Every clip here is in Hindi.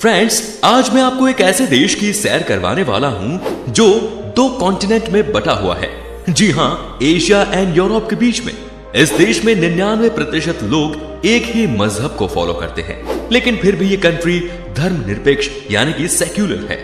फ्रेंड्स, आज मैं आपको एक ऐसे देश की सैर करवाने वाला हूं जो 2 कॉन्टिनेंट में बटा हुआ है। जी हां, एशिया एंड यूरोप के बीच में। इस देश में 99% लोग एक ही मजहब को फॉलो करते हैं, लेकिन फिर भी ये कंट्री धर्मनिरपेक्ष यानी कि सेक्युलर है।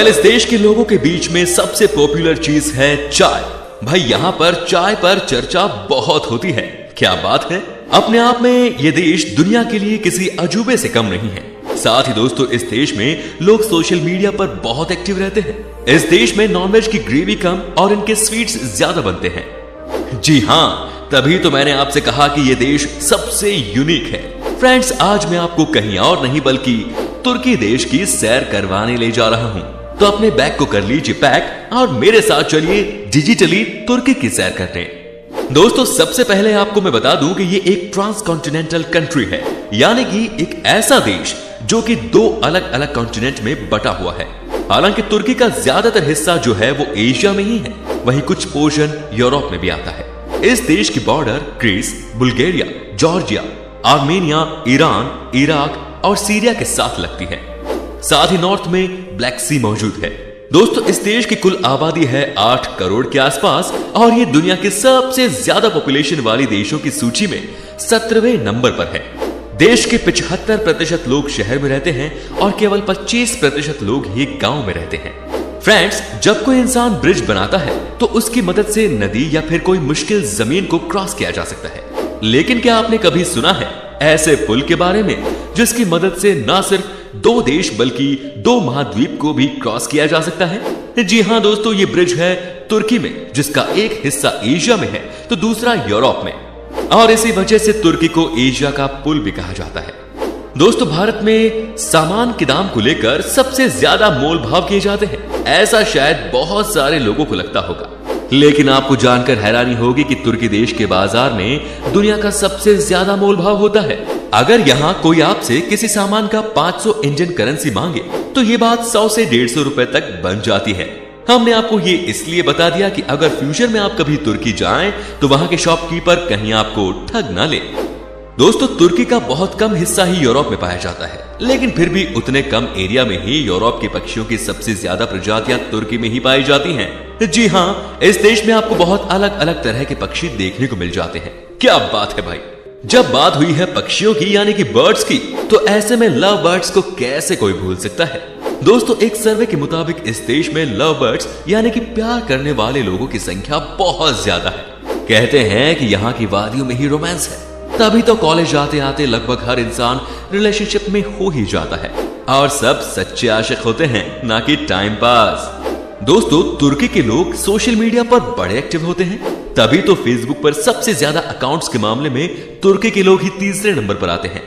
इस देश के लोगों के बीच में सबसे पॉपुलर चीज है चाय। भाई, यहाँ पर चाय पर चर्चा बहुत होती है। क्या बात है। अपने आप में ये देश दुनिया के लिए किसी अजूबे से कम नहीं है। साथ ही दोस्तों, इस देश में लोग सोशल मीडिया पर बहुत एक्टिव रहते हैं। इस देश में नॉनवेज की ग्रेवी कम और इनके स्वीट्स ज्यादा बनते हैं। जी हाँ, तभी तो मैंने आपसे कहा कि ये देश सबसे यूनिक है। फ्रेंड्स, आज मैं आपको कहीं और नहीं बल्कि तुर्की देश की सैर करवाने ले जा रहा हूं। तो अपने बैग को कर लीजिए पैक और मेरे साथ चलिए डिजिटली तुर्की की सैर करने। दोस्तों, सबसे पहले आपको मैं बता दूं कि ये एक ट्रांसकॉन्टिनेंटल कंट्री है, यानी कि एक ऐसा देश जो कि 2 अलग अलग कॉन्टिनेंट में बटा हुआ है। हालांकि तुर्की का ज्यादातर हिस्सा जो है वो एशिया में ही है, वहीं कुछ पोर्शन यूरोप में भी आता है। इस देश की border Greece, Bulgaria, Georgia, Armenia, Iran, Iraq और सीरिया के साथ लगती है। साथ ही नॉर्थ में ब्लैक सी मौजूद है। दोस्तों, इस देश की कुल आबादी है 8 करोड़ के आसपास और ये दुनिया के सबसे ज्यादा पॉपुलेशन वाली देशों की सूची में 17वें नंबर पर है। देश के 75% लोग शहर में रहते हैं और केवल 25% लोग ही गांव में रहते हैं। फ्रेंड्स, जब कोई इंसान ब्रिज बनाता है तो उसकी मदद से नदी या फिर कोई मुश्किल जमीन को क्रॉस किया जा सकता है। लेकिन क्या आपने कभी सुना है ऐसे पुल के बारे में जिसकी मदद से न सिर्फ 2 देश बल्कि 2 महाद्वीप को भी क्रॉस किया जा सकता है? जी हां दोस्तों, ये ब्रिज है तुर्की में, जिसका एक हिस्सा एशिया में है तो दूसरा यूरोप में, और इसी वजह से तुर्की को एशिया का पुल भी कहा जाता है। दोस्तों, भारत में सामान के दाम को लेकर सबसे ज्यादा मोल भाव किए जाते हैं, ऐसा शायद बहुत सारे लोगों को लगता होगा। लेकिन आपको जानकर हैरानी होगी कि तुर्की देश के बाजार में दुनिया का सबसे ज्यादा मोल भाव होता है। अगर यहाँ कोई आपसे किसी सामान का 500 इंडियन करेंसी मांगे तो ये बात 100 से 150 रुपए तक बन जाती है। हमने आपको ये इसलिए बता दिया कि अगर फ्यूचर में आप कभी तुर्की जाएं तो वहां के शॉपकीपर कहीं आपको ठग ना ले। दोस्तों, तुर्की का बहुत कम हिस्सा ही यूरोप में पाया जाता है, लेकिन फिर भी उतने कम एरिया में ही यूरोप के पक्षियों की सबसे ज्यादा प्रजातियां तुर्की में ही पाई जाती हैं। जी हाँ, इस देश में आपको बहुत अलग अलग तरह के पक्षी देखने को मिल जाते हैं। क्या बात है भाई। जब बात हुई है पक्षियों की यानी कि बर्ड्स की, तो ऐसे में लव बर्ड्स को कैसे कोई भूल सकता है। दोस्तों, एक सर्वे के मुताबिक इस देश में लव बर्ड्स यानी कि प्यार करने वाले लोगों की संख्या बहुत ज्यादा है। कहते हैं कि यहाँ की वादियों में ही रोमांस है, तभी तो कॉलेज आते आते लगभग हर इंसान रिलेशनशिप में हो ही जाता है और सब सच्चे आशिक होते हैं, ना कि टाइम पास। दोस्तों, तुर्की के लोग सोशल मीडिया पर बड़े एक्टिव होते हैं, तभी तो फेसबुक पर सबसे ज्यादा अकाउंट्स के मामले में तुर्की के लोग ही तीसरे नंबर पर आते हैं।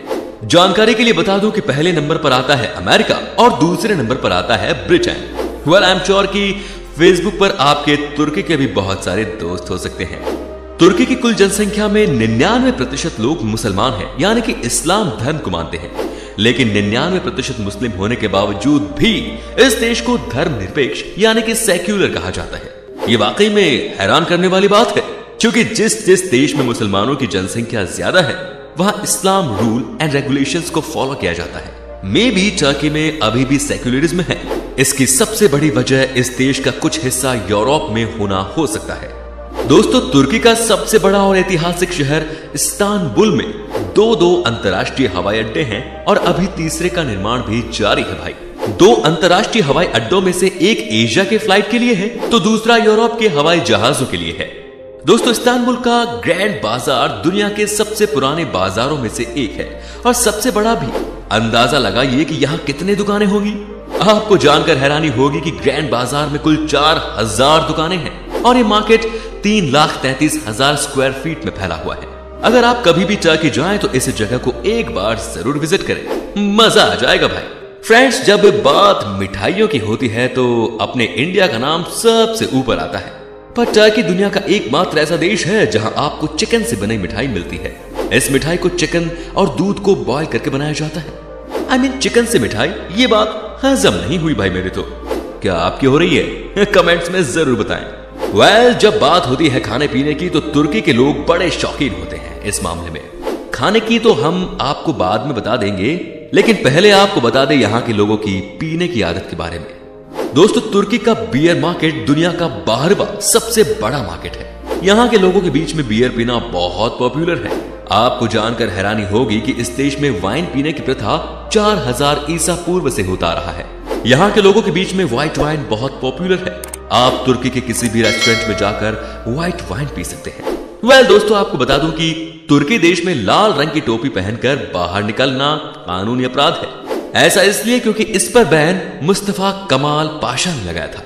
जानकारी के लिए बता दूं कि पहले नंबर पर आता है अमेरिका और दूसरे नंबर पर आता है ब्रिटेन। आई एम श्योर कि फेसबुक पर आपके तुर्की के भी बहुत सारे दोस्त हो सकते हैं। तुर्की की कुल जनसंख्या में 99% लोग मुसलमान हैं, यानी कि इस्लाम धर्म को मानते हैं। लेकिन 99% मुस्लिम होने के बावजूद भी इस देश को धर्मनिरपेक्ष यानी कि सेक्युलर कहा जाता है। ये वाकई में हैरान करने वाली बात है, क्योंकि जिस देश में मुसलमानों की जनसंख्या ज्यादा है वहां इस्लाम रूल एंड रेगुलेशंस को फॉलो किया जाता है। मे बी टर्की में अभी भी सेक्युलरिज्म है। इसकी सबसे बड़ी वजह इस देश का कुछ हिस्सा यूरोप में होना हो सकता है। दोस्तों, तुर्की का सबसे बड़ा और ऐतिहासिक शहर इस्तांबुल में 2 अंतर्राष्ट्रीय हवाई अड्डे हैं और अभी तीसरे का निर्माण भी जारी है भाई। 2 अंतर्राष्ट्रीय हवाई अड्डों में से एक एशिया के फ्लाइट के लिए है तो दूसरा यूरोप के हवाई जहाजों के लिए है। दोस्तों, इस्तांबुल का ग्रैंड बाजार दुनिया के सबसे पुराने बाजारों में से एक है और सबसे बड़ा भी। अंदाजा लगाइए कि यहाँ कितने दुकानें होंगी। आपको जानकर हैरानी होगी कि ग्रैंड बाजार में कुल 4000 दुकानें हैं और ये मार्केट 3,33,000 स्क्वायर फीट में फैला हुआ है। अगर आप कभी भी टर्की जाएं तो इस जगह को एक बार जरूर विजिट करें, मजा आ जाएगा भाई। फ्रेंड्स, जब बात मिठाइयों की होती है तो अपने इंडिया का नाम सबसे ऊपर आता है, पर टर्की दुनिया का एकमात्र ऐसा देश है जहां आपको चिकन से बनी मिठाई मिलती है। इस मिठाई को चिकन और दूध को बॉयल करके बनाया जाता है। चिकन से मिठाई, ये बात हजम नहीं हुई भाई मेरे तो। क्या आपकी हो रही है? कमेंट्स में जरूर बताएं। जब बात होती है खाने पीने की तो तुर्की के लोग बड़े शौकीन होते हैं इस मामले में। खाने की तो हम आपको बाद में बता देंगे, लेकिन पहले आपको बता दें यहाँ के लोगों की पीने की आदत के बारे में। दोस्तों, तुर्की का बियर मार्केट दुनिया का 12वां सबसे बड़ा मार्केट है। यहाँ के लोगों के बीच में बियर पीना बहुत पॉपुलर है। आपको जानकर हैरानी होगी कि इस देश में वाइन पीने की प्रथा 4000 ईसा पूर्व से होता रहा है। यहाँ के लोगों के बीच में व्हाइट वाइन बहुत पॉपुलर है। आप तुर्की के किसी भी रेस्टोरेंट में जाकर व्हाइट वाइन पी सकते हैं। दोस्तों, आपको बता दूं कि तुर्की देश में लाल रंग की टोपी पहनकर बाहर निकलना कानूनी अपराध है। ऐसा इसलिए क्योंकि इस पर बैन मुस्तफा कमाल पाशा ने लगाया था।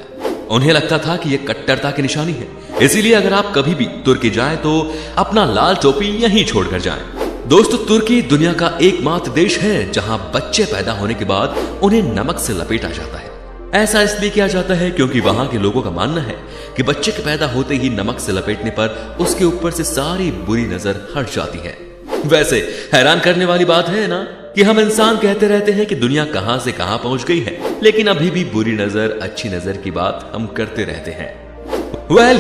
उन्हें लगता था कि यह कट्टरता की निशानी है, इसीलिए अगर आप कभी भी तुर्की जाएं तो अपना लाल टोपी यहीं छोड़कर जाएं। दोस्तों, तुर्की दुनिया का एकमात्र देश है जहां बच्चे पैदा होने के बाद उन्हें नमक से लपेटा जाता है। ऐसा इसलिए किया जाता है क्योंकि वहां के लोगों का मानना है कि बच्चे के पैदा होते ही नमक से लपेटने पर उसके ऊपर से सारी बुरी नजर हट जाती है। वैसे हैरान करने वाली बात है ना कि हम इंसान कहते रहते हैं कि दुनिया कहां से कहां पहुंच गई है, लेकिन अभी भी बुरी नजर अच्छी नजर की बात हम करते रहते हैं।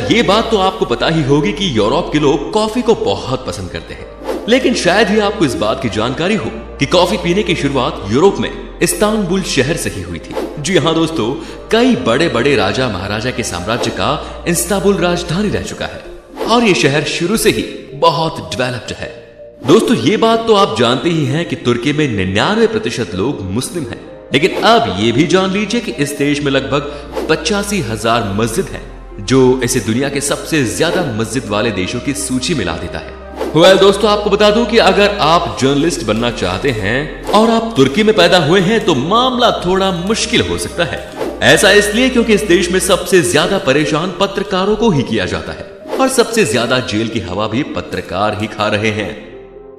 ये बात तो आपको पता ही होगी कि यूरोप के लोग कॉफी को बहुत पसंद करते हैं, लेकिन शायद ही आपको इस बात की जानकारी हो कि कॉफी पीने की शुरुआत यूरोप में इस्तांबुल शहर से ही हुई थी। जी हाँ दोस्तों, कई बड़े बड़े राजा महाराजा के साम्राज्य का इस्तांबुल राजधानी रह चुका है और ये शहर शुरू से ही बहुत डेवलप्ड है। दोस्तों, ये बात तो आप जानते ही हैं कि तुर्की में 99% लोग मुस्लिम हैं, लेकिन अब ये भी जान लीजिए कि इस देश में लगभग 85,000 मस्जिद हैं, जो इसे दुनिया के सबसे ज्यादा मस्जिद वाले देशों की सूची में ला देता है। दोस्तों, आपको बता दूं कि अगर आप जर्नलिस्ट बनना चाहते हैं और आप तुर्की में पैदा हुए हैं तो मामला थोड़ा मुश्किल हो सकता है। ऐसा इसलिए क्योंकि इस देश में सबसे ज्यादा परेशान पत्रकारों को ही किया जाता है और सबसे ज्यादा जेल की हवा भी पत्रकार ही खा रहे हैं।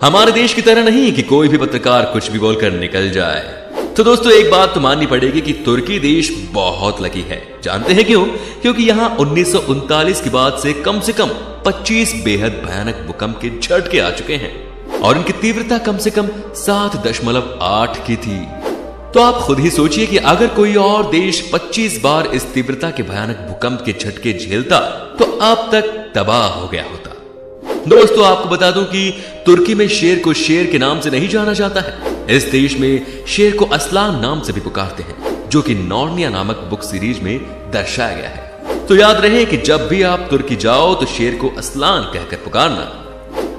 हमारे देश की तरह नहीं कि कोई भी पत्रकार कुछ भी बोलकर निकल जाए। तो दोस्तों, एक बात तो माननी पड़ेगी कि तुर्की देश बहुत लकी है। जानते हैं क्यों? क्योंकि यहाँ 1939 के बाद से कम 25 बेहद भयानक भूकंप के झटके आ चुके हैं और इनकी तीव्रता कम से कम 7.8 की थी। तो आप खुद ही सोचिए कि अगर कोई और देश 25 बार इस तीव्रता के भयानक भूकंप के झटके झेलता तो अब तक तबाह हो गया होता। दोस्तों, आपको बता दूं कि तुर्की में शेर को शेर के नाम से नहीं जाना जाता है। इस देश में शेर को असलान नाम से भी पुकारते हैं, जो कि नॉर्निया नामक बुक सीरीज में दर्शाया गया है। तो याद रहे कि जब भी आप तुर्की जाओ तो शेर को असलान कहकर पुकारना।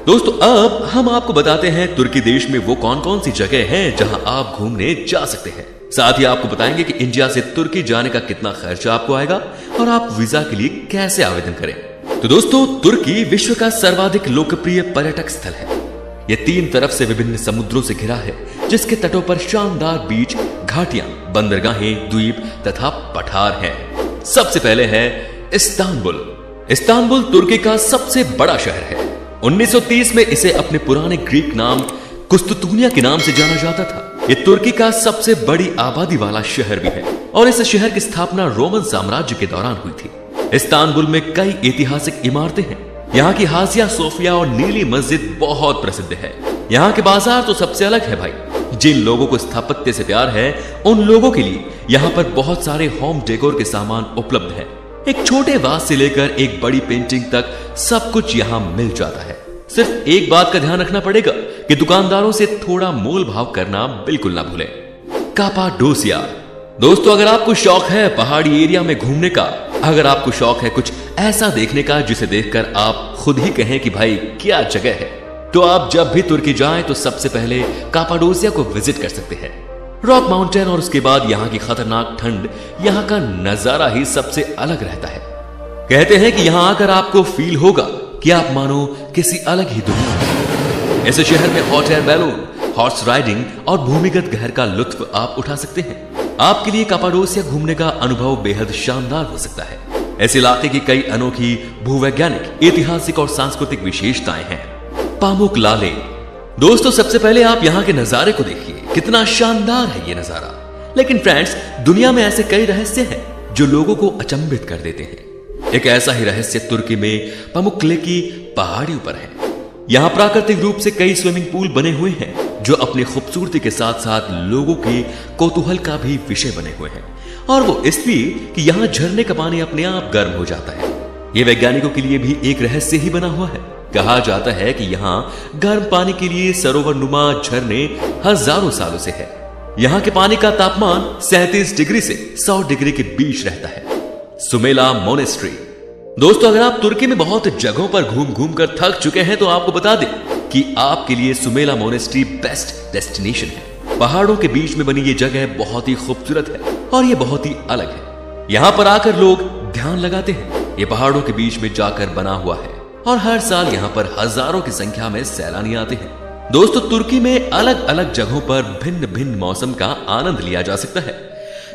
दोस्तों, अब हम आपको बताते हैं तुर्की देश में वो कौन कौन सी जगह हैं जहां आप घूमने जा सकते हैं। साथ ही आपको बताएंगे कि इंडिया से तुर्की जाने का कितना खर्चा आपको आएगा और आप वीजा के लिए कैसे आवेदन करें। तो दोस्तों, तुर्की विश्व का सर्वाधिक लोकप्रिय पर्यटक स्थल है। यह 3 तरफ से विभिन्न समुद्रों से घिरा है, जिसके तटों पर शानदार बीच, घाटियां, बंदरगाहें, द्वीप तथा पठार हैं। सबसे पहले है इस्तांबुल। इस्तांबुल तुर्की का सबसे बड़ा शहर है। 1930 में इसे अपने पुराने ग्रीक नाम कुस्तुतुनिया के नाम से जाना जाता था। यह तुर्की का सबसे बड़ी आबादी वाला शहर भी है और इस शहर की स्थापना रोमन साम्राज्य के दौरान हुई थी। इस्तांबुल में कई ऐतिहासिक इमारतें हैं। यहाँ की हाजिया सोफिया और नीली मस्जिद बहुत प्रसिद्ध है। यहाँ के बाजार तो सबसे अलग है भाई। जिन लोगों को स्थापत्य से प्यार है, उन लोगों के लिए यहाँ पर बहुत सारे होम डेकोर के सामान उपलब्ध है। एक छोटे वास से लेकर एक बड़ी पेंटिंग तक सब कुछ यहाँ मिल जाता है। सिर्फ एक बात का ध्यान रखना पड़ेगा कि दुकानदारों से थोड़ा मोल भाव करना बिल्कुल ना भूलें। कापाडोसिया। दोस्तों, अगर आपको शौक है पहाड़ी एरिया में घूमने का, अगर आपको शौक है कुछ ऐसा देखने का जिसे देखकर आप खुद ही कहें कि भाई क्या जगह है, तो आप जब भी तुर्की जाएं तो सबसे पहले कापाडोसिया को विजिट कर सकते हैं। रॉक माउंटेन और उसके बाद यहाँ की खतरनाक ठंड, यहाँ का नजारा ही सबसे अलग रहता है। कहते हैं कि यहाँ आकर आपको फील होगा कि आप मानो किसी अलग ही दुनिया में। इस शहर में hot air balloon, horse riding और भूमिगत घर का लुत्फ आप उठा सकते हैं। आपके लिए कापाडोसिया घूमने का अनुभव बेहद शानदार हो सकता है। इस इलाके की कई अनोखी भूवैज्ञानिक, ऐतिहासिक और सांस्कृतिक विशेषताएं हैं। पामुकलाले। दोस्तों, सबसे पहले आप यहाँ के नजारे को देखिए, कितना शानदार है ये नजारा। लेकिन फ्रेंड्स, दुनिया में ऐसे कई रहस्य हैं जो लोगों को अचंभित कर देते हैं। एक ऐसा ही रहस्य तुर्की में पामुकले की पहाड़ियों पर है। यहाँ प्राकृतिक रूप से कई स्विमिंग पूल बने हुए हैं जो अपनी खूबसूरती के साथ साथ लोगों के कौतूहल का भी विषय बने हुए हैं, और वो इसलिए कि यहाँ झरने का पानी अपने आप गर्म हो जाता है। ये वैज्ञानिकों के लिए भी एक रहस्य ही बना हुआ है। कहा जाता है कि यहाँ गर्म पानी के लिए सरोवर नुमा झरने हजारों सालों से है। यहाँ के पानी का तापमान 37 डिग्री से 100 डिग्री के बीच रहता है। सुमेला मोनेस्ट्री। दोस्तों, अगर आप तुर्की में बहुत जगहों पर घूम घूम कर थक चुके हैं तो आपको बता दें कि आपके लिए सुमेला मोनेस्ट्री बेस्ट डेस्टिनेशन है। पहाड़ों के बीच में बनी ये जगह बहुत ही खूबसूरत है और ये बहुत ही अलग है। यहाँ पर आकर लोग ध्यान लगाते हैं। ये पहाड़ों के बीच में जाकर बना हुआ है और हर साल यहाँ पर हजारों की संख्या में सैलानी आते हैं। दोस्तों, तुर्की में अलग अलग जगहों पर भिन्न भिन्न मौसम का आनंद लिया जा सकता है।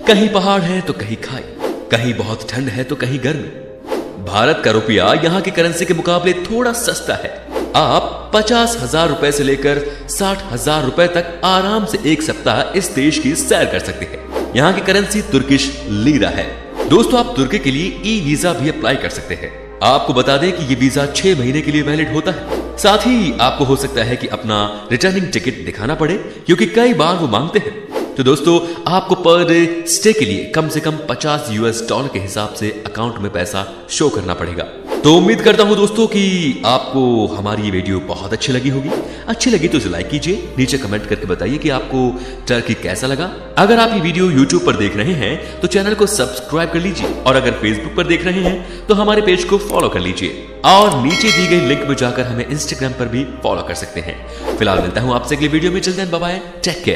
कहीं पहाड़ है तो कहीं खाई, कहीं बहुत ठंड है तो कहीं गर्मी। भारत का रुपया यहाँ की करेंसी के मुकाबले थोड़ा सस्ता है। आप 50,000 रुपए से लेकर 60,000 रुपए तक आराम से एक सप्ताह इस देश की सैर कर सकते हैं। यहाँ की करेंसी तुर्किश लीरा है। दोस्तों, आप तुर्की के लिए ई वीजा भी अप्लाई कर सकते हैं। आपको बता दें कि ये वीजा 6 महीने के लिए वैलिड होता है। साथ ही आपको हो सकता है कि अपना रिटर्निंग टिकट दिखाना पड़े, क्योंकि कई बार वो मांगते हैं। तो दोस्तों, आपको पर डे स्टे के लिए कम से कम $50 के हिसाब से अकाउंट में पैसा शो करना पड़ेगा। तो उम्मीद करता हूं दोस्तों कि आपको हमारी ये वीडियो बहुत अच्छी लगी होगी। अच्छी लगी तो इसे लाइक कीजिए, नीचे कमेंट करके बताइए कि आपको टर्की कैसा लगा। अगर आप ये वीडियो यूट्यूब पर देख रहे हैं तो चैनल को सब्सक्राइब कर लीजिए, और अगर फेसबुक पर देख रहे हैं तो हमारे पेज को फॉलो कर लीजिए, और नीचे दी गई लिंक में जाकर हमें इंस्टाग्राम पर भी फॉलो कर सकते हैं। फिलहाल मिलता हूं आपसे अगली वीडियो में। चलते हैं, बाय बाय, टेक केयर।